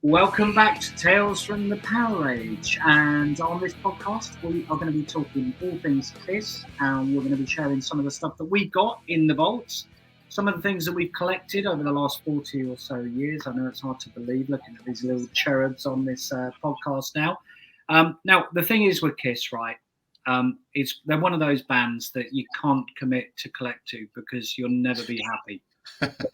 Welcome back to Tales from the Power Age, and on this podcast we are going to be talking all things Kiss, and we're going to be sharing some of the stuff that we've got in the vaults, some of the things that we've collected over the last 40 or so years. I know it's hard to believe looking at these little cherubs on this podcast now. Now, the thing is with Kiss, right, they're one of those bands that you can't commit to collect to because you'll never be happy.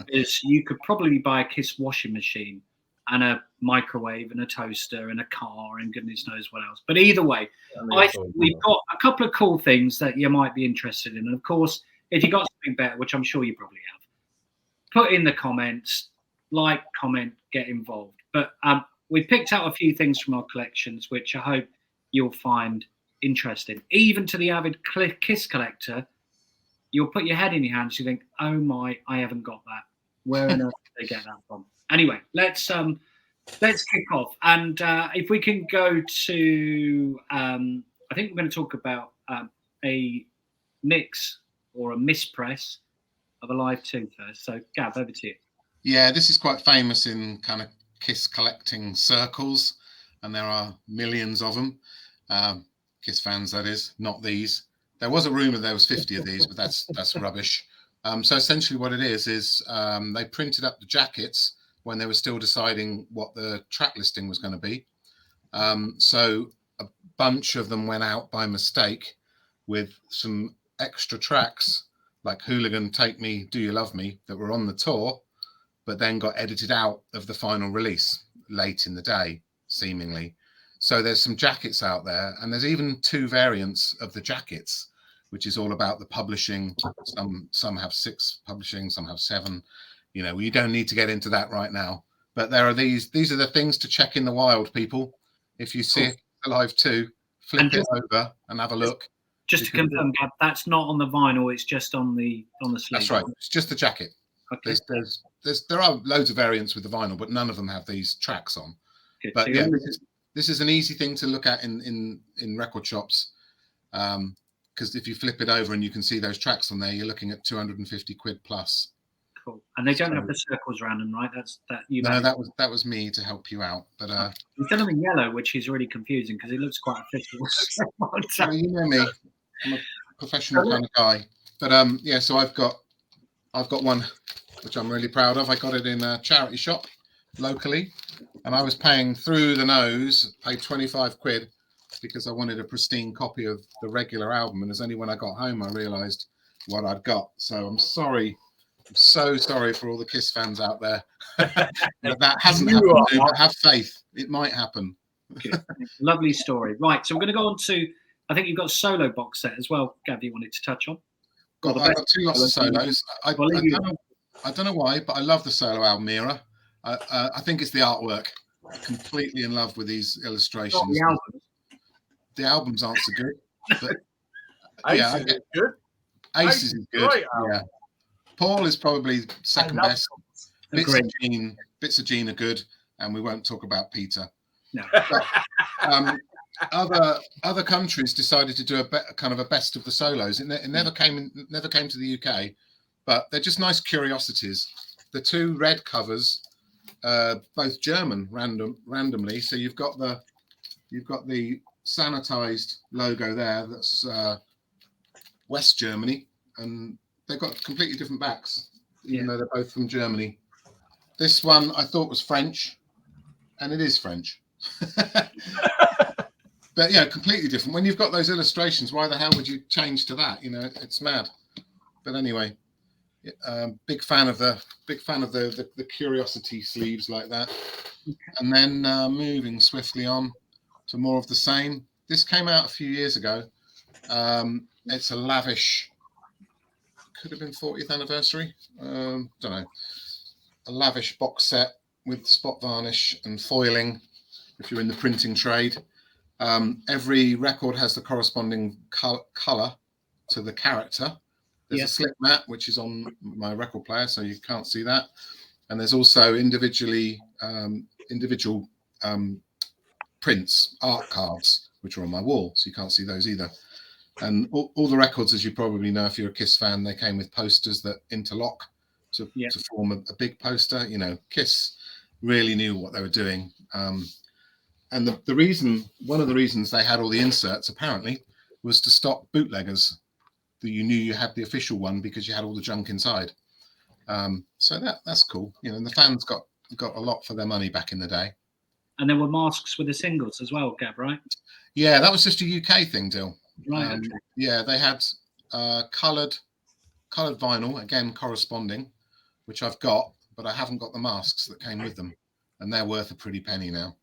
Because you could probably buy a Kiss washing machine and a microwave and a toaster and a car and goodness knows what else. But either way, I think we've got a couple of cool things that you might be interested in. And of course, if you got something better, which I'm sure you probably have, put in the comments, like, comment, get involved. But we picked out a few things from our collections, which I hope you'll find interesting. Even to the avid Kiss collector, you'll put your head in your hands. You think, oh my, I haven't got that. Where on earth did they get that from? Anyway, let's kick off, and if we can go to, I think we're going to talk about a mix or a mispress of Alive 2 first. So, Gav, over to you. Yeah, this is quite famous in kind of Kiss collecting circles, and there are millions of them. Kiss fans, that is, not these. There was a rumor there was 50 of these, but that's rubbish. So essentially, what it is they printed up the jackets when they were still deciding what the track listing was going to be. So a bunch of them went out by mistake with some extra tracks like Hooligan, Take Me, Do You Love Me that were on the tour, but then got edited out of the final release late in the day, seemingly. So there's some jackets out there, and there's even 2 variants of the jackets, which is all about the publishing. Some have 6 publishing, some have 7. You know, you don't need to get into that right now. But there are these are the things to check in the wild, people. If you see it Alive 2, flip it over and have a look. Just to confirm, Gab, that's not on the vinyl, it's just on the sleeve. That's right. It's just the jacket. Okay. There are loads of variants with the vinyl, but none of them have these tracks on. Good. But so yeah, this is an easy thing to look at in record shops. Because if you flip it over and you can see those tracks on there, you're looking at 250 quid plus. Cool. And they don't have the circles around them, right? That was me to help you out. But you've done them in yellow, which is really confusing because it looks quite official. Well, you know me, I'm a professional kind of guy. But yeah, so I've got one which I'm really proud of. I got it in a charity shop locally, and I was paying through the nose, paid 25 quid because I wanted a pristine copy of the regular album. And it's only when I got home I realised what I'd got. So I'm sorry. I'm so sorry for all the Kiss fans out there. That hasn't happened, but have faith. It might happen. Good. Lovely story. Right, so we're going to go on to, I think you've got a solo box set as well, Gav, you wanted to touch on? I've got 2 lots of solos. I don't know why, but I love the solo album era. I think it's the artwork. I'm completely in love with these illustrations. The albums aren't so good. But yeah, Aces is good. Aces is good. Yeah. Paul is probably second best. Bits of Gene are good, and we won't talk about Peter. No. But, other countries decided to do a best of the solos. It never came to the UK, but they're just nice curiosities. The 2 red covers, both German randomly. So you've got the sanitized logo there. That's West Germany, and they've got completely different backs, even though they're both from Germany. This one I thought was French, and it is French. But yeah, completely different. When you've got those illustrations, why the hell would you change to that? You know, it's mad. But anyway, big fan of the curiosity sleeves like that. And then moving swiftly on to more of the same. This came out a few years ago. It's a lavish. Could have been 40th anniversary. Don't know. A lavish box set with spot varnish and foiling if you're in the printing trade. Every record has the corresponding colour to the character. There's a slip mat, which is on my record player, so you can't see that. And there's also individually individual prints, art cards, which are on my wall, so you can't see those either. And all the records, as you probably know, if you're a Kiss fan, they came with posters that interlock to form a big poster. You know, Kiss really knew what they were doing. And the reason, one of the reasons they had all the inserts apparently was to stop bootleggers. That you knew you had the official one because you had all the junk inside. So that's cool. You know, and the fans got a lot for their money back in the day. And there were masks with the singles as well, Gab, right? Yeah, that was just a UK thing, Dill. Right. Okay. Yeah, they had coloured vinyl, again corresponding, which I've got, but I haven't got the masks that came with them, and they're worth a pretty penny now.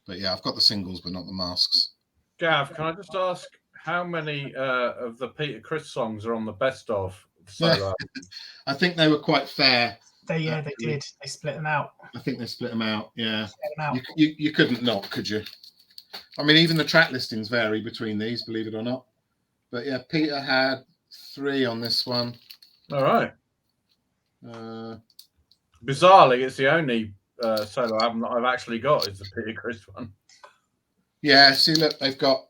But yeah, I've got the singles, but not the masks. Gav, can I just ask how many of the Peter Criss songs are on the best of solo? I think they were quite fair. They did. They split them out. I think they split them out. Yeah, them out. You couldn't not, could you? I mean, even the track listings vary between these, believe it or not. But yeah, Peter had 3 on this one. All right. Bizarrely, it's the only solo album that I've actually got is the Peter Criss one. Yeah, see, look, they've got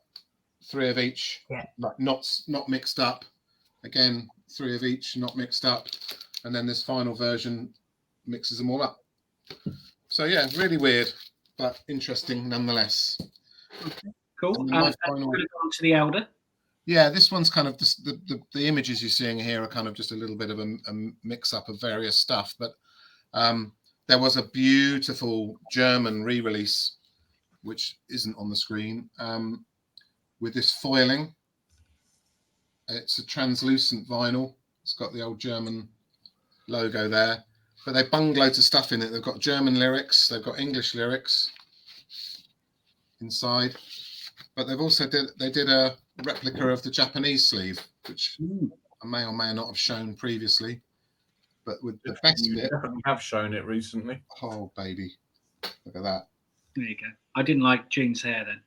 3 of each, yeah. Like not mixed up. Again, 3 of each, not mixed up. And then this final version mixes them all up. So yeah, really weird, but interesting nonetheless. Okay, cool. And We're going on to the Elder. Yeah, this one's kind of the images you're seeing here are kind of just a little bit of a mix-up of various stuff. But there was a beautiful German re-release, which isn't on the screen, with this foiling. It's a translucent vinyl. It's got the old German logo there. But they bung loads of stuff in it. They've got German lyrics. They've got English lyrics inside. But they've also did a replica of the Japanese sleeve, which I may or may not have shown previously. But with the best bit, definitely have shown it recently. Oh baby, look at that! There you go. I didn't like Gene's hair then.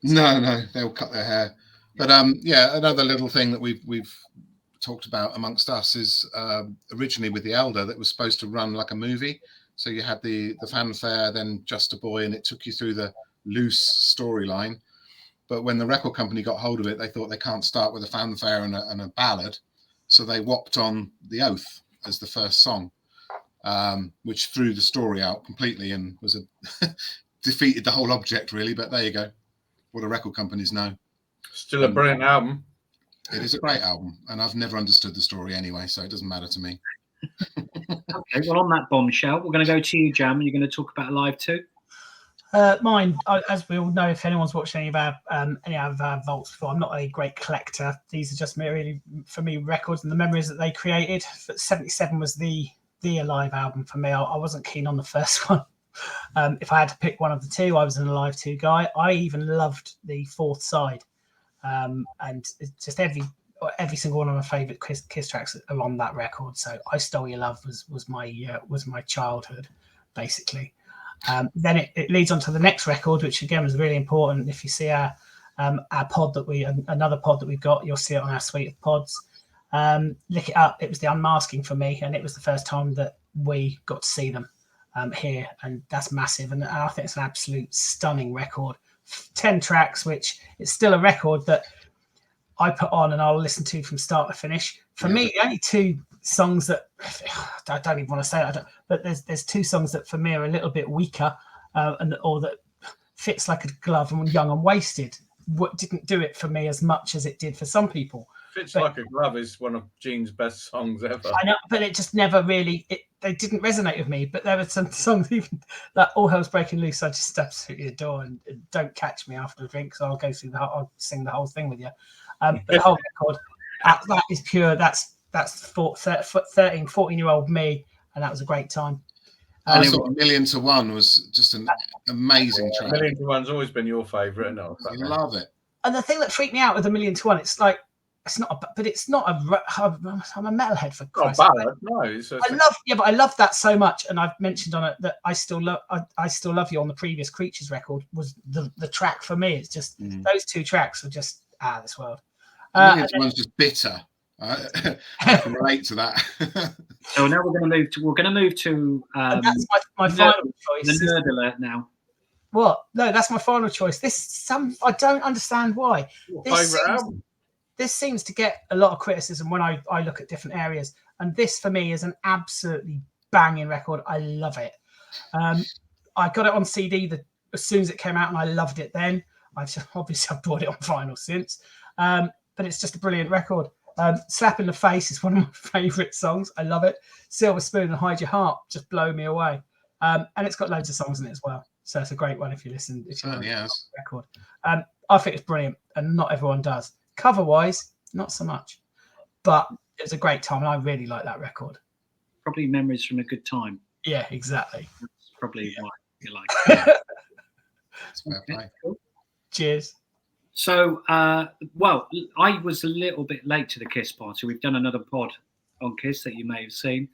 No, they'll cut their hair. But yeah, another little thing that we've talked about amongst us is originally with the Elder that was supposed to run like a movie. So you had the fanfare, then Just a Boy, and it took you through the loose storyline. But when the record company got hold of it, they thought they can't start with a fanfare and a ballad. So they whopped on The Oath as the first song, which threw the story out completely and was defeated the whole object, really. But there you go. What do record companies know? Still a brilliant album. It is a great album, and I've never understood the story anyway, so it doesn't matter to me. Okay, well, on that bombshell, we're going to go to you, Jam, and you're going to talk about Alive 2. Mine, as we all know, if anyone's watched any of our vaults before, I'm not a great collector. These are just really, for me, records and the memories that they created. But 77 was the Alive album for me. I wasn't keen on the first one. If I had to pick one of the two, I was an Alive 2 guy. I even loved the fourth side. And it's just every single one of my favourite Kiss tracks are on that record. So I Stole Your Love was my childhood, basically. Then it leads on to the next record, which again was really important. If you see our pod another pod that we've got, you'll see it on our suite of pods. Lick It Up, it was the unmasking for me, and it was the first time that we got to see them here, and that's massive. And I think it's an absolute stunning record. 10 tracks, which is still a record that I put on and I'll listen to from start to finish. For me, the only 2 songs that I don't even want to say it, but there's 2 songs that for me are a little bit weaker or that fits like a glove and Young and Wasted. What didn't do it for me as much as it did for some people. Fits Like a Glove is one of Gene's best songs ever. I know, but it just never really, they didn't resonate with me. But there were some songs, even that All Hell's Breaking Loose, I just absolutely adore. And Don't Catch Me After a Drink, so I'll sing the whole thing with you. But the whole record, that is pure. That's 13, 14-year-old me, and that was a great time. I thought 1,000,000 to 1 was just an amazing track. 1,000,000 to 1's always been your favourite, isn't it? I love it. And the thing that freaked me out with 1,000,000 to 1, it's like, it's not, but it's not I'm a metalhead for Christ's sake. No, I love that so much, and I've mentioned on it that I still love you on the previous Creatures record was the track for me. It's just those 2 tracks are just out of this world. 1,000,000 to 1's just bitter. I can relate to that. So now we're going to move to And that's my final the choice. nerd alert now. What? No, that's my final choice. I don't understand why. This seems to get a lot of criticism when I look at different areas, and this for me is an absolutely banging record. I love it. I got it on CD as soon as it came out, and I loved it then. I've bought it on vinyl since, but it's just a brilliant record. Slap in the Face is one of my favourite songs. I love it. Silver Spoon and Hide Your Heart just blow me away. And it's got loads of songs in it as well. So it's a great one if you listen. Record. I think it's brilliant, and not everyone does. Cover-wise, not so much. But it was a great time, and I really like that record. Probably memories from a good time. Yeah, exactly. That's probably why you like it. Okay, cool. Cheers. So, I was a little bit late to the Kiss party. We've done another pod on Kiss that you may have seen.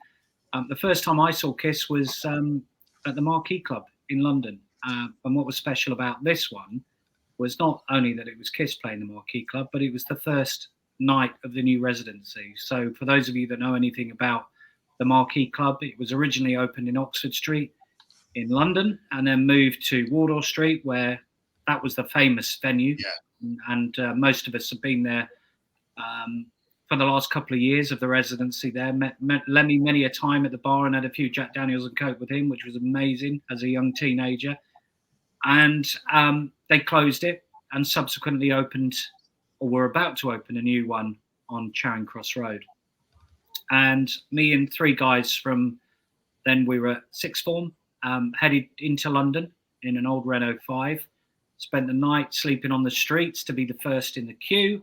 The first time I saw Kiss was at the Marquee Club in London. And what was special about this one was not only that it was Kiss playing the Marquee Club, but it was the first night of the new residency. So for those of you that know anything about the Marquee Club, it was originally opened in Oxford Street in London and then moved to Wardour Street, where that was the famous venue. Yeah. And most of us have been there for the last couple of years of the residency there. Met Lemmy many a time at the bar and had a few Jack Daniels and Coke with him, which was amazing as a young teenager. And they closed it and subsequently opened, or were about to open, a new one on Charing Cross Road. And me and three guys from then, we were at sixth form, headed into London in an old Renault 5, spent the night sleeping on the streets to be the first in the queue.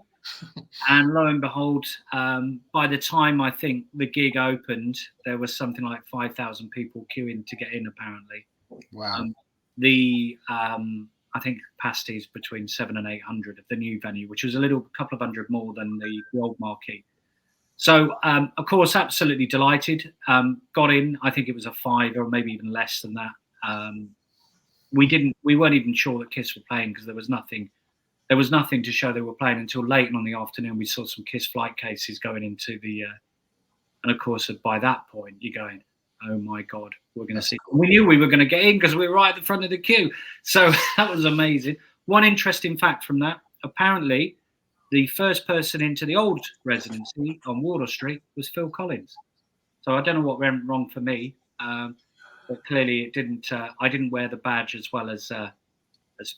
And lo and behold, by the time I think the gig opened, there was something like 5,000 people queuing to get in, apparently. Wow. I think capacity is between 700 and 800 of the new venue, which was couple of hundred more than the old Marquee. So, of course, absolutely delighted. Got in. I think it was a 5 or maybe even less than that. We weren't even sure that Kiss were playing because there was nothing to show they were playing until late on the afternoon. We saw some Kiss flight cases going into the, and of course, by that point, you're going, oh my God, we're going to see. We knew we were going to get in because we were right at the front of the queue. So that was amazing. One interesting fact from that, apparently, the first person into the old residency on Wardour Street was Phil Collins. So I don't know what went wrong for me, but clearly it didn't. I didn't wear the badge as well as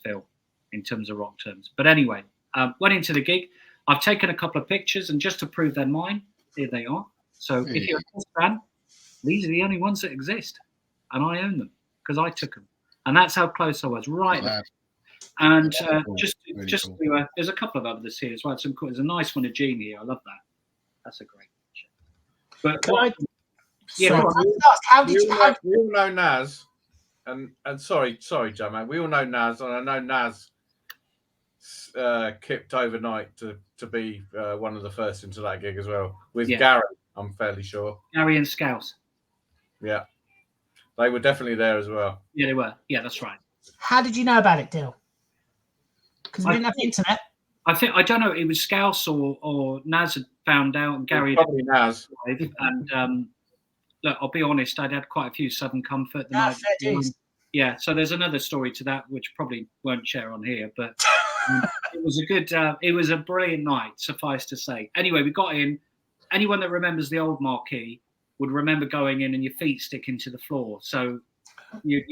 Phil in terms of rock terms. But anyway, went into the gig. I've taken a couple of pictures, and just to prove they're mine, here they are. So if you're a Kiss fan, these are the only ones that exist, and I own them because I took them, and that's how close I was. Right. And cool. There's a couple of others here as well. There's a nice one of Gene here. I love that. That's a great picture. But how did you? We all know Naz, and sorry, Joe, we all know Naz, and I know Naz kicked overnight to be one of the first into that gig as well with Gary. I'm fairly sure. Gary and Scouse. Yeah, they were definitely there as well. Yeah, they were. Yeah, that's right. How did you know about it, Dill? Because we didn't have the internet. I don't know. It was Scouse or Naz had found out, and Gary. Probably Naz. And look, I'll be honest. I'd had quite a few Southern Comfort the night. Yeah. So there's another story to that, which probably won't share on here, but it was a good. It was a brilliant night, suffice to say. Anyway, we got in. Anyone that remembers the old Marquee would remember going in and your feet sticking to the floor. So you'd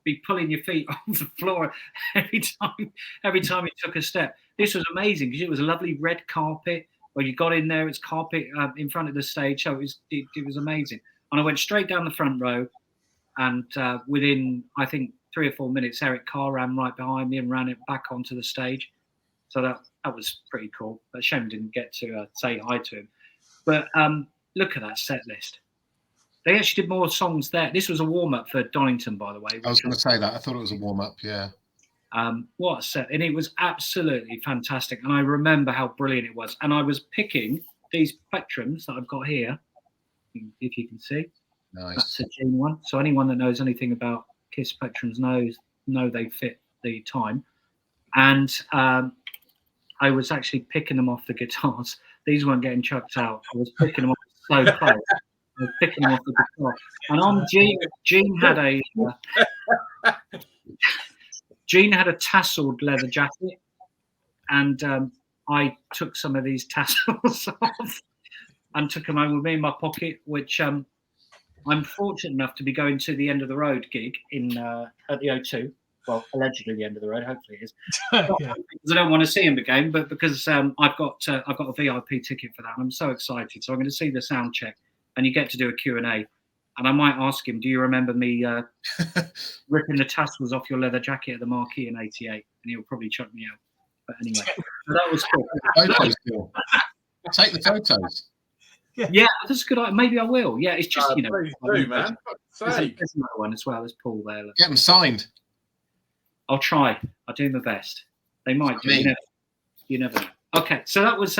be pulling your feet off the floor every time you took a step. This was amazing because it was a lovely red carpet. When you got in there, it's carpet in front of the stage. So it was amazing. And I went straight down the front row, and within, I think, 3 or 4 minutes, Eric Carr ran right behind me and ran it back onto the stage. So that was pretty cool. But shame didn't get to say hi to him. But look at that set list. They actually did more songs there. This was a warm-up for Donington, by the way. I was going to say that. I thought it was a warm-up, yeah. What a set. And it was absolutely fantastic. And I remember how brilliant it was. And I was picking these plectrums that I've got here, if you can see. Nice. That's a Gene one. So anyone that knows anything about Kiss plectrums know they fit the time. And I was actually picking them off the guitars These weren't getting chucked out. I was picking them up so close. I was picking them off the guitar. And on Gene had a Gene had a tasseled leather jacket, and I took some of these tassels off and took them home with me in my pocket, which I'm fortunate enough to be going to the End of the Road gig in at the O2. Well, allegedly the End of the Road. Hopefully it is. Yeah. Because I don't want to see him again, but because I've got a VIP ticket for that, and I'm so excited. So I'm going to see the sound check, and you get to do a Q&A. And I might ask him, do you remember me ripping the tassels off your leather jacket at the Marquee in '88? And he'll probably chuck me out. But anyway, so that was cool. Photos still. Take the photos. Yeah, that's a good idea. Maybe I will. Yeah, it's just, Please do, man. There's another one as well. There's Paul there. Look. Get them signed. I'll try. I'll do my best. They might do. You never know. Okay, so that was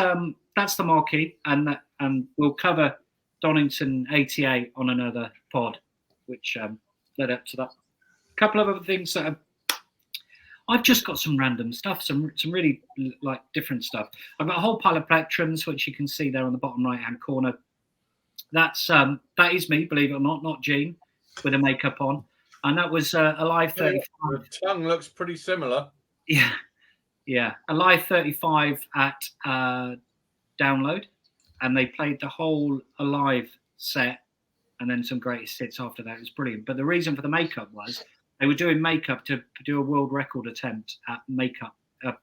that's the Marquee, and we'll cover Donington 88 on another pod, which led up to that. A couple of other things that I've just got some random stuff, some really like different stuff. I've got a whole pile of plectrums, which you can see there on the bottom right-hand corner. That is me, believe it or not Gene, with a makeup on, and that was a live 35. The tongue looks pretty similar. Yeah, a live 35 at Download, and they played the whole Alive set, and then some greatest hits after that. It was brilliant. But the reason for the makeup was they were doing makeup to do a world record attempt at makeup,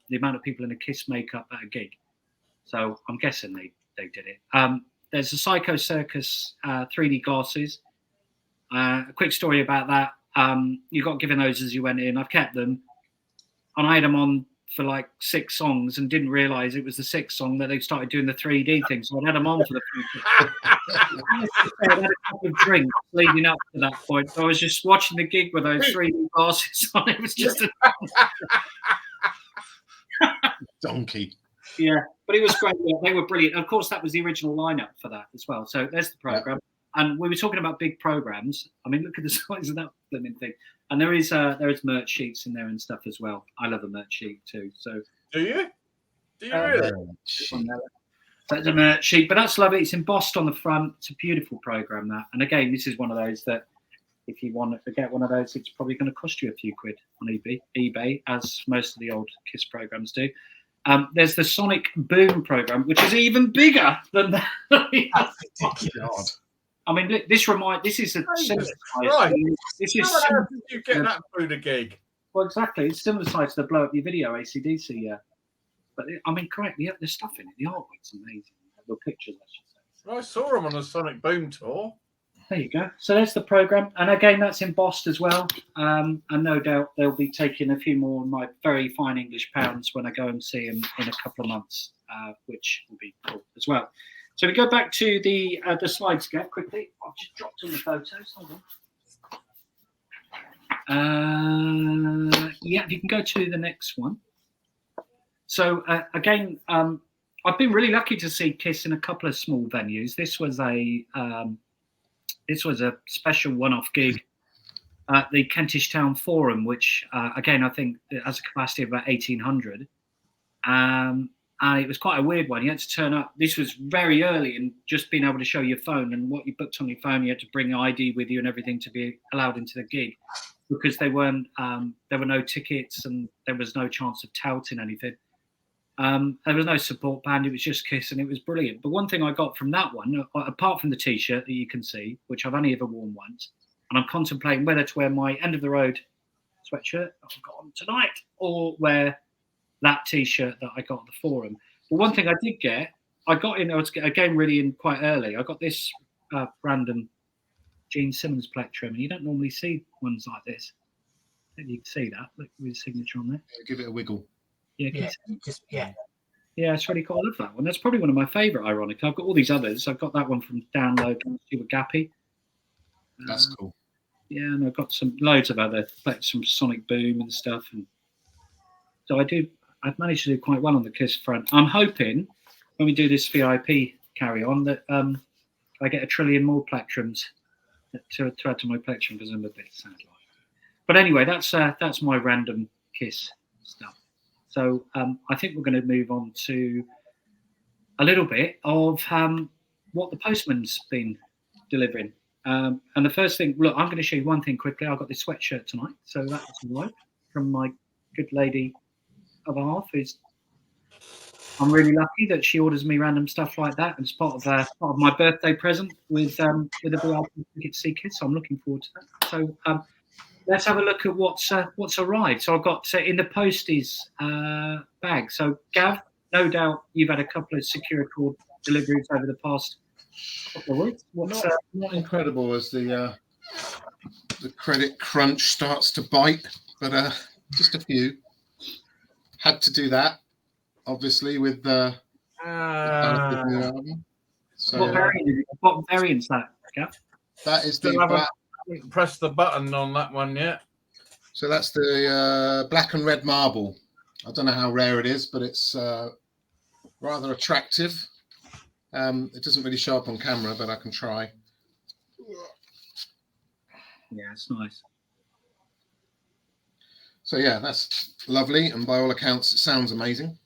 the amount of people in a Kiss makeup at a gig. So I'm guessing they did it. There's the Psycho Circus 3D glasses. A quick story about that. You got given those as you went in. I've kept them, and I had them on for like 6 songs and didn't realise it was the 6th song that they started doing the 3D thing. So I had them on for the I had a couple of drinks leading up to that point. So I was just watching the gig with those 3D glasses on. It was just Donkey. Yeah, but it was great. Yeah, they were brilliant. Of course, that was the original lineup for that as well. So there's the programme. And we were talking about big programmes. I mean, look at the size of that blooming thing. And there is merch sheets in there and stuff as well. I love a merch sheet too. So Do you really? That's a merch sheet, but that's lovely. It's embossed on the front. It's a beautiful programme, that. And again, this is one of those that if you want to get one of those, it's probably going to cost you a few quid on eBay, as most of the old Kiss programmes do. There's the Sonic Boom programme, which is even bigger than that. That's ridiculous. I mean, this is a similar size. This is How did you get that through the gig? Well, exactly. It's similar size to the Blow Up Your Video AC/DC, yeah. But I mean, correct. The stuff in it, the artwork's amazing. The pictures, I should say. I saw him on a Sonic Boom tour. There you go. So there's the programme, and again, that's embossed as well. And no doubt they'll be taking a few more of my very fine English pounds when I go and see them in a couple of months, which will be cool as well. So we go back to the slides again quickly. I've just dropped all the photos. Hold on. Yeah, you can go to the next one. So again, I've been really lucky to see Kiss in a couple of small venues. This was a special one-off gig at the Kentish Town Forum, which again I think it has a capacity of about 1,800. And it was quite a weird one. You had to turn up. This was very early, and just being able to show your phone and what you booked on your phone, you had to bring ID with you and everything to be allowed into the gig, because there were no tickets and there was no chance of touting anything. There was no support band. It was just Kiss, and it was brilliant. But one thing I got from that one, apart from the T-shirt that you can see, which I've only ever worn once, and I'm contemplating whether to wear my End of the Road sweatshirt I've got on tonight or wear that T-shirt that I got at the Forum. But one thing I did get, I was again really in quite early. I got this random Gene Simmons plectrum, and you don't normally see ones like this. I think you can see that. Look with his signature on there. Give it a wiggle. Yeah, it's really cool. I love that one. That's probably one of my favourite, ironically. I've got all these others. I've got that one from Download with Gappy. That's cool. Yeah, and I've got loads of other, like some Sonic Boom and stuff. And so I've managed to do quite well on the Kiss front. I'm hoping when we do this VIP carry on that I get 1 trillion more plectrums to add to my plectrum, because I'm a bit sad. But anyway, that's my random Kiss stuff. So I think we're going to move on to a little bit of what the postman's been delivering. And the first thing, look, I'm going to show you one thing quickly. I've got this sweatshirt tonight, so that's right from my good lady of a half. I'm really lucky that she orders me random stuff like that, and it's part of my birthday present with a VIP ticket to see Kiss. So I'm looking forward to that. So let's have a look at what's arrived. So I've got in the posties bag. So Gav, no doubt you've had a couple of secure call deliveries over the past couple of weeks. Not incredible as the credit crunch starts to bite, but just a few. Had to do that, obviously, with the new album. So what variant's that, Gav? that is Still the haven't black. pressed the button on that one yet. So that's the black and red marble. I don't know how rare it is, but it's rather attractive. It doesn't really show up on camera, but I can try. Yeah, it's nice. So yeah, that's lovely, and by all accounts, it sounds amazing.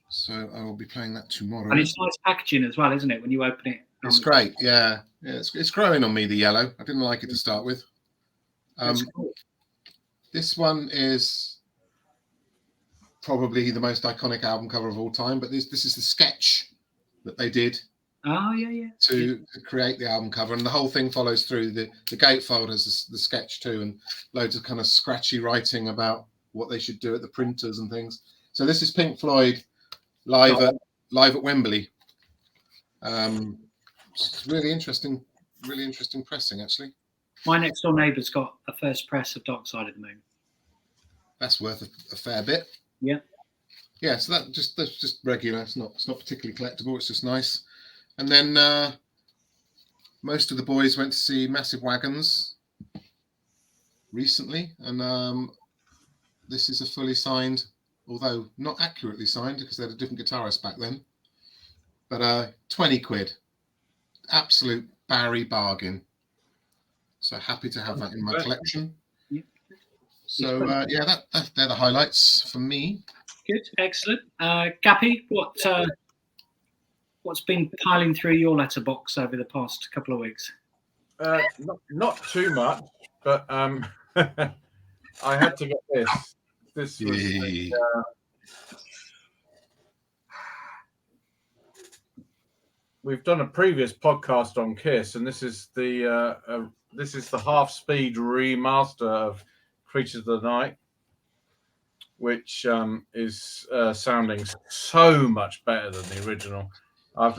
So I will be playing that tomorrow. And it's nice packaging as well, isn't it? When you open it, It's great. Yeah, it's growing on me, the yellow. I didn't like it to start with. Cool. This one is probably the most iconic album cover of all time, but this is the sketch that they did Oh yeah. to create the album cover, and the whole thing follows through. The gatefold has the sketch too, and loads of kind of scratchy writing about what they should do at the printers and things. So this is Pink Floyd live at Wembley. It's really interesting pressing, actually. My next door neighbour's got a first press of Dark Side of the Moon. That's worth a fair bit. Yeah. Yeah, so that's just regular. It's not particularly collectible. It's just nice. And then most of the boys went to see Massive Wagons recently, and this is a fully signed, although not accurately signed because they had a different guitarist back then. But 20 quid, absolute Barry bargain. So happy to have that in my collection. Yeah. So they're the highlights for me. Good, excellent. Gappy, what's been piling through your letterbox over the past couple of weeks? Not too much, but I had to get this. This was we've done a previous podcast on Kiss, and this is the half-speed remaster of Creatures of the Night, which is sounding so much better than the original. I've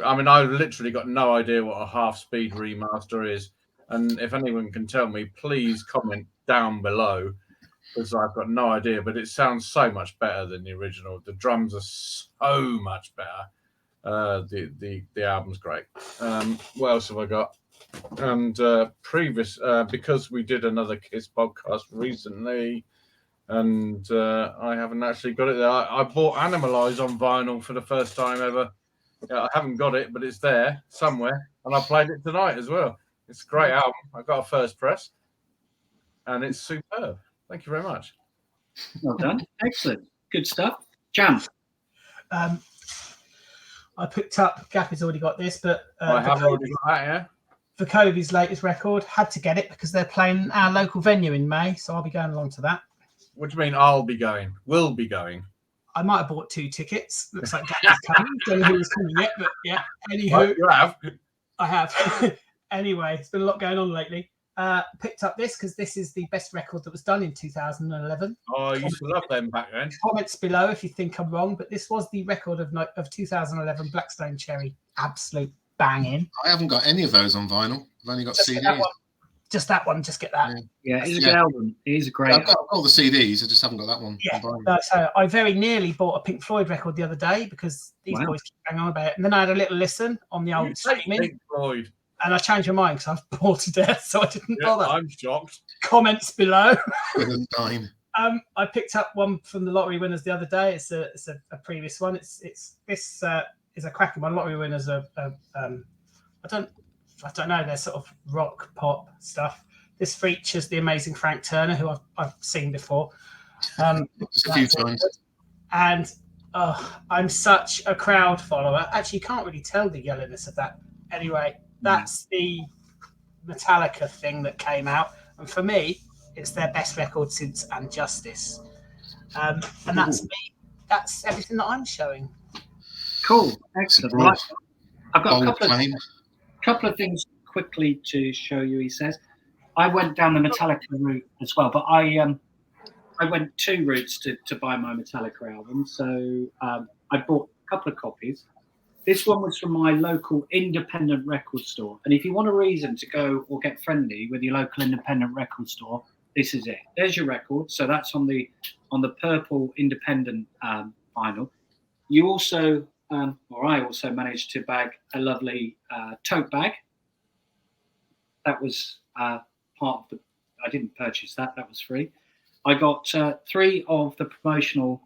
literally got no idea what a half-speed remaster is, and if anyone can tell me, please comment down below, because I've got no idea. But it sounds so much better than the original. The drums are so much better. The album's great. What else have I got? And because we did another Kiss podcast recently, and I haven't actually got it there. I bought Animalize on vinyl for the first time ever. I haven't got it, but it's there somewhere, and I played it tonight as well. It's a great album. I got a first press, and it's superb. Thank you very much. Well done. Excellent. Good stuff. Jam. I picked up, Gappy's already got this, but I have already got that, yeah. Vukovi's latest record, had to get it because they're playing our local venue in May, so I'll be going along to that. What do you mean I'll be going? Will be going? I might have bought 2 tickets. Looks like Gappy's coming. Don't know who's coming yet, but yeah. Anywho, Well, you have. I have. Anyway, it's been a lot going on lately. Picked up this because this is the best record that was done in 2011. Oh, I used to love them back then. Comments below if you think I'm wrong, but this was the record of 2011 Blackstone Cherry. Absolute banging. I haven't got any of those on vinyl. I've only got CDs. Just that one. Just get that. Yeah, it's a good album. It is a great I've got all the CDs. I just haven't got that one. Yeah. On vinyl. So I very nearly bought a Pink Floyd record the other day because these boys keep banging on about it. And then I had a little listen on the old streaming. Pink Floyd. And I changed my mind because I've bored to death, so I didn't bother. I'm shocked. Comments below. I picked up one from the lottery winners the other day. It's a previous one. This is a cracking one. Lottery winners are I don't know. They're sort of rock pop stuff. This features the amazing Frank Turner, who I've seen before. Just a few times. And Oh, I'm such a crowd follower. Actually, you can't really tell the yellowness of that. Anyway, that's the Metallica thing that came out, and for me, it's their best record since And Justice. And that's me. That's everything that I'm showing. Cool, excellent. Right. I've got a couple of things quickly to show you. He says, I went down the Metallica route as well, but I went 2 routes to buy my Metallica album. So I bought a couple of copies. This one was from my local independent record store. And if you want a reason to go or get friendly with your local independent record store, this is it. There's your record. So that's on the purple independent vinyl. You also, or I also managed to bag a lovely tote bag. That was part of the, I didn't purchase that. That was free. I got 3 of the promotional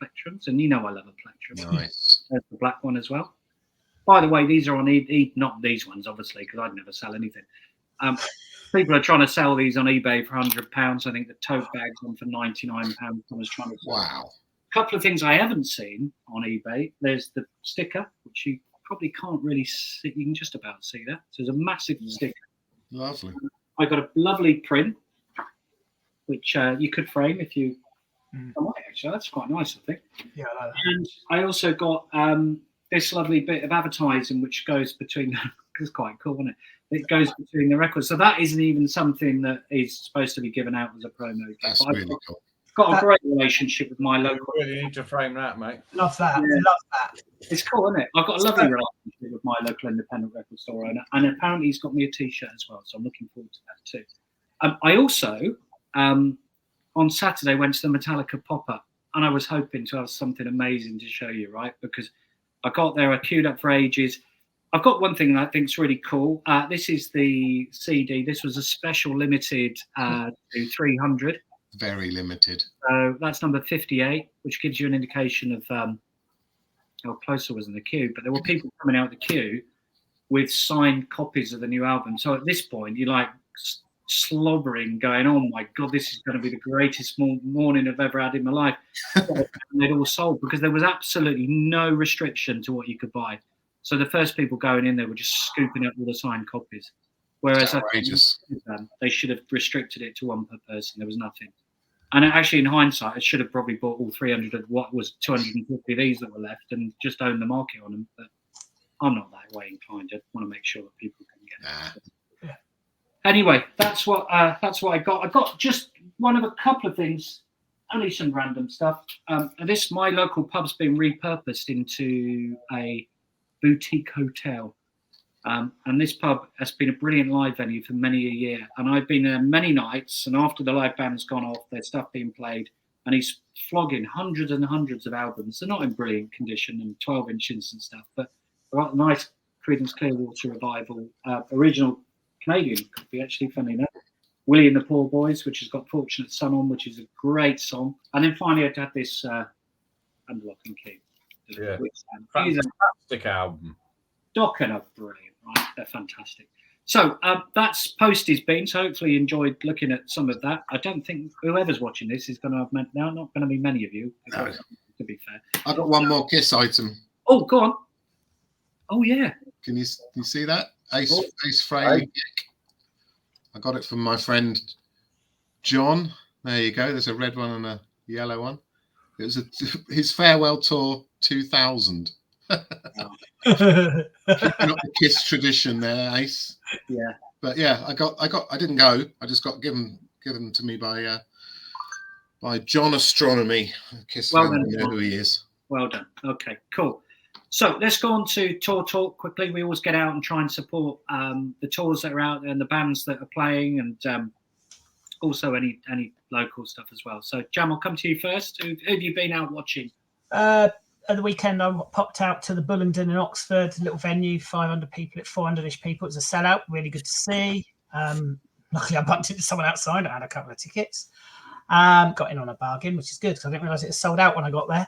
plectrums, and you know I love a plectrum. Nice. There's the black one as well. By the way, these are on not these ones, obviously, because I'd never sell anything. People are trying to sell these on eBay for £100. I think the tote bag's on for £99. I was trying to sell. Wow. A couple of things I haven't seen on eBay. There's the sticker, which you probably can't really see. You can just about see that. So there's a massive sticker. Lovely. I got a lovely print, which you could frame if you. I might actually. That's quite nice, I think. Yeah, I like that. And I also got this lovely bit of advertising, which goes between. It's quite cool, isn't it? It goes between the records. So that isn't even something that is supposed to be given out as a promo. That's really cool. Got a great relationship with my local. You really need to frame that, mate. Love that. Yeah. Love that. It's cool, isn't it? I've got a lovely relationship with my local independent record store owner, and apparently he's got me a T-shirt as well. So I'm looking forward to that too. I also, on Saturday, went to the Metallica pop-up, and I was hoping to have something amazing to show you, right? Because I got there, I queued up for ages. I've got one thing that I think is really cool. This is the CD. This was a special limited to 300. Very limited. So that's number 58, which gives you an indication of how close I was in the queue. But there were people coming out of the queue with signed copies of the new album. So at this point, you're like slobbering, going, "Oh my God, this is going to be the greatest morning I've ever had in my life." And they'd all sold because there was absolutely no restriction to what you could buy. So the first people going in there were just scooping up all the signed copies. Whereas they should have restricted it to 1 per person. There was nothing. And actually, in hindsight, I should have probably bought all 300 of what was 250 of these that were left and just owned the market on them. But I'm not that way inclined. I want to make sure that people can get it. Yeah. Anyway, that's what I got. I got just one of a couple of things, only some random stuff. My local pub's been repurposed into a boutique hotel. And this pub has been a brilliant live venue for many a year. And I've been there many nights. And after the live band's gone off, there's stuff being played. And he's flogging hundreds and hundreds of albums. They're not in brilliant condition and 12 inches and stuff. But they've got a nice Creedence Clearwater Revival, original Canadian copy, actually, funny enough. Willie and the Poor Boys, which has got Fortunate Son on, which is a great song. And then finally, I had this Under Lock and Key. Yeah. Fantastic album. Doc and are brilliant, right? They're fantastic. So that's Posty's been. So hopefully you enjoyed looking at some of that. I don't think whoever's watching this is going to have not going to be many of you. No. To be fair, I've got one more Kiss item. Oh, go on. Oh yeah. Can you see that? Ace Frehley. I got it from my friend John. There you go. There's a red one and a yellow one. It was his farewell tour 2000. Not the Kiss tradition there, Ace. Yeah. But yeah, I didn't go. I just got given to me by John Astronomy. Kiss well fan, done, you know who he is. Well done. Okay, cool. So let's go on to tour talk quickly. We always get out and try and support the tours that are out there and the bands that are playing, and also any local stuff as well. So Jam, I'll come to you first. Who have you been out watching? At the weekend, I popped out to the Bullingdon in Oxford, a little venue, 500 people at 400-ish people. It was a sellout, really good to see. Luckily, I bumped into someone outside. I had a couple of tickets. Got in on a bargain, which is good because I didn't realise it was sold out when I got there.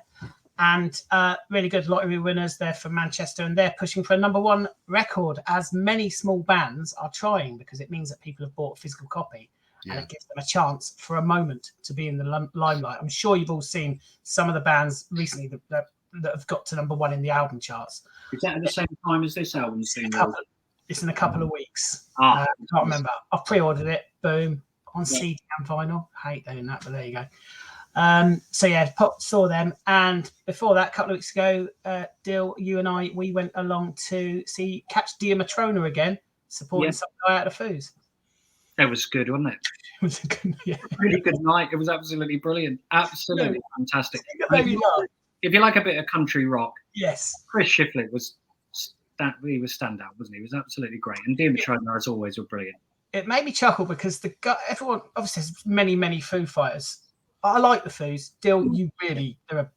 And really good lottery winners there from Manchester, and they're pushing for a #1 record, as many small bands are trying, because it means that people have bought a physical copy. and it gives them a chance for a moment to be in the limelight. I'm sure you've all seen some of the bands recently that have got to number 1 in the album charts. Is that at the same time as this album's been released? It's in a couple of weeks. Ah. I can't remember. I've pre-ordered it. Boom. On CD and vinyl. I hate doing that, but there you go. So yeah, saw them, and before that, a couple of weeks ago, Dill, you and I, we went along to catch Dia Matrona again, supporting some guy out of Foos. That was good, wasn't it? It was a good, Really good night. It was absolutely brilliant. Absolutely fantastic. If you like a bit of country rock, yes, Chris Shiflett was standout, wasn't he? He was absolutely great. And Dia Matrona, as always, were brilliant. It made me chuckle because everyone obviously has many Foo Fighters. I like the Foos. Dill, you're a big fan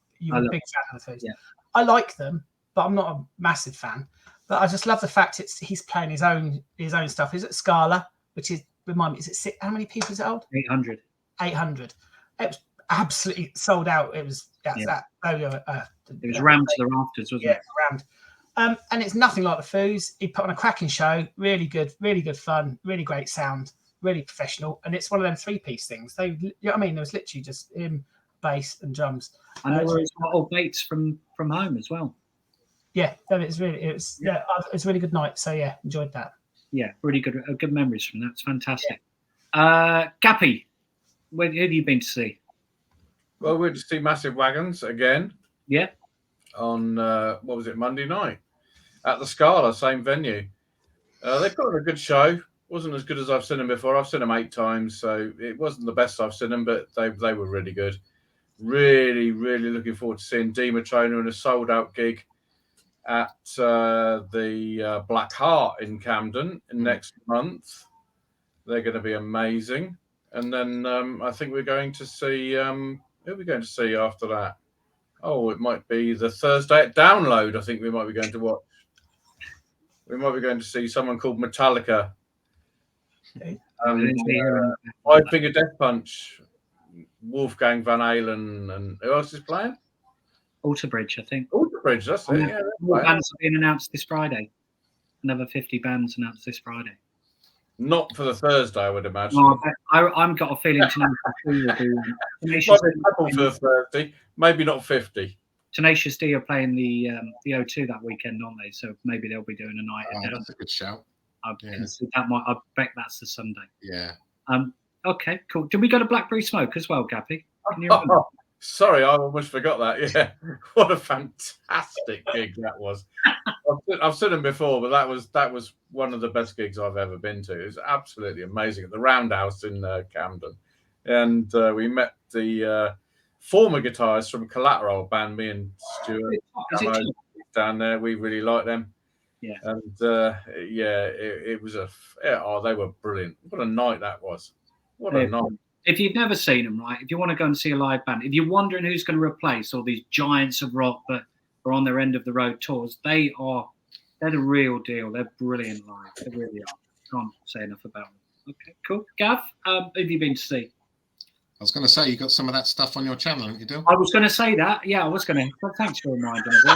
of the Foos. Yeah. I like them, but I'm not a massive fan. But I just love the fact he's playing his own stuff. He's at Scala, which is, remind me, is it how many people is it hold? 800. 800. It was absolutely sold out. It was it was rammed to the rafters, wasn't it? Rammed. And it's nothing like the Foos. He put on a cracking show, really good fun, really great sound, really professional. And it's one of them 3-piece things. There was literally just him, bass and drums. And there was old mates from home as well. Yeah, it was a really good night. So yeah, enjoyed that. Yeah, really good memories from that. It's fantastic. Yeah. Gappy, who have you been to see? Well, we went to see Massive Wagons again. Yeah. On Monday night at the Scala, same venue. They put on a good show. Wasn't as good as I've seen them before. I've seen them 8 times, so it wasn't the best I've seen them, but they were really good. Really, really looking forward to seeing Dia Matrona in a sold-out gig at the Black Heart in Camden next month. They're going to be amazing. And then I think we're going to see... who are we going to see after that? Oh, it might be the Thursday at Download. I think we might be going to watch. We might be going to see someone called Metallica. Five Finger Death Punch, Wolfgang Van Halen, and who else is playing? Alter Bridge, I think. Alter Bridge, that's it. Yeah, more bands are being announced this Friday. Another 50 bands announced this Friday. Not for the Thursday, I would imagine. No, I've got a feeling tonight Tenacious D for the Thursday, maybe not 50. Tenacious D are playing the O2 that weekend, aren't they? So maybe they'll be doing a night. That's a good shout. I bet that's the Sunday. Yeah. Okay, cool. Did we go to Blackberry Smoke as well, Gappy? Sorry, I almost forgot that. Yeah, what a fantastic gig that was. I've seen them before, but that was one of the best gigs I've ever been to. It was absolutely amazing at the Roundhouse in Camden, and we met the former guitarists from Collateral band. Me and Stuart down there. We really liked them. Yeah, and it was they were brilliant. What a night that was. What a night. If you've never seen them, right, if you want to go and see a live band, if you're wondering who's going to replace all these giants of rock that are on their end of the road tours, they're the real deal. They're brilliant live. They really are. Can't say enough about them. Okay, cool. Gav, who have you been to see? I was going to say, you got some of that stuff on your channel, haven't you, Dill? I was going to say that. Yeah, I was going to. Well, thanks for reminding me.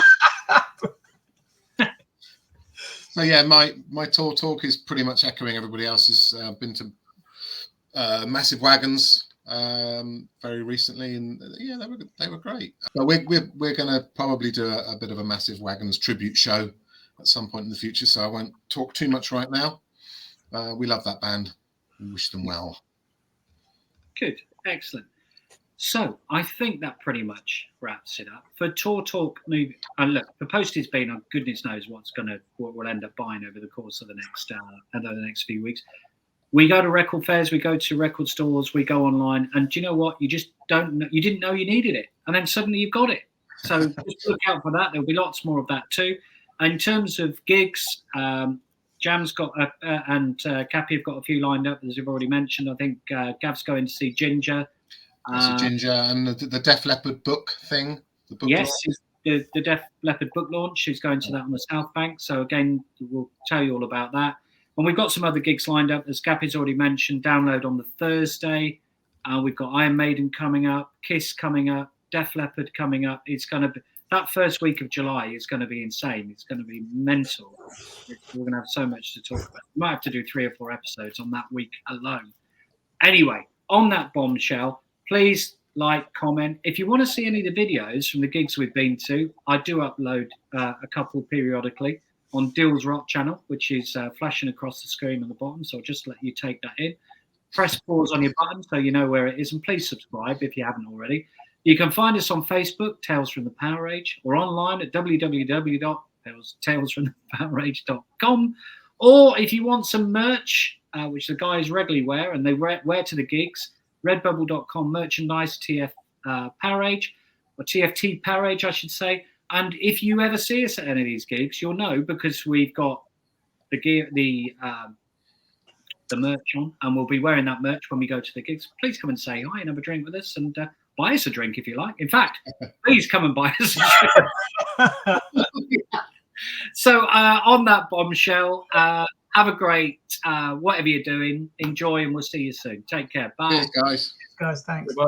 So yeah, my tour talk is pretty much echoing everybody else's. Been to Massive Wagons very recently, and yeah, they were great. But we're going to probably do a bit of a Massive Wagons tribute show at some point in the future, so I won't talk too much right now. We love that band. We wish them well. Good, excellent. So I think that pretty much wraps it up for Tour Talk movie. And look, the postage being on goodness knows what we'll end up buying over the course of the next few weeks. We go to record fairs, we go to record stores, we go online, and do you know what? You just don't know, you didn't know you needed it, and then suddenly you've got it. So just look out for that. There'll be lots more of that too. In terms of gigs, Jam's got and Cappy have got a few lined up, as you've already mentioned. I think Gav's going to see Ginger. Ginger and the Def Leppard book thing. The book yes, the Def Leppard book launch. She's going to that on the South Bank. So again, we'll tell you all about that. And we've got some other gigs lined up, as Gappy's already mentioned. Download on the Thursday. We've got Iron Maiden coming up, Kiss coming up, Def Leppard coming up. It's going to be that first week of July is going to be insane. It's going to be mental. We're going to have so much to talk about. We might have to do 3 or 4 episodes on that week alone. Anyway, on that bombshell, please like, comment. If you want to see any of the videos from the gigs we've been to, I do upload a couple periodically on Dill's Rock channel, which is flashing across the screen on the bottom. So I'll just let you take that in. Press pause on your button so you know where it is, and please subscribe if you haven't already. You can find us on Facebook, Tales from the Power Age, or online at www.talesfromthepowerage.com. Or if you want some merch, which the guys regularly wear, and they wear to the gigs, redbubble.com merchandise, TF Power Age, or TFT Power Age, I should say. And if you ever see us at any of these gigs, you'll know because we've got the gear, the merch on, and we'll be wearing that merch when we go to the gigs. Please come and say hi and have a drink with us, and buy us a drink if you like. In fact, please come and buy us a drink. So on that bombshell, have a great whatever you're doing. Enjoy, and we'll see you soon. Take care. Bye. Cheers, guys. Guys, thanks. Goodbye.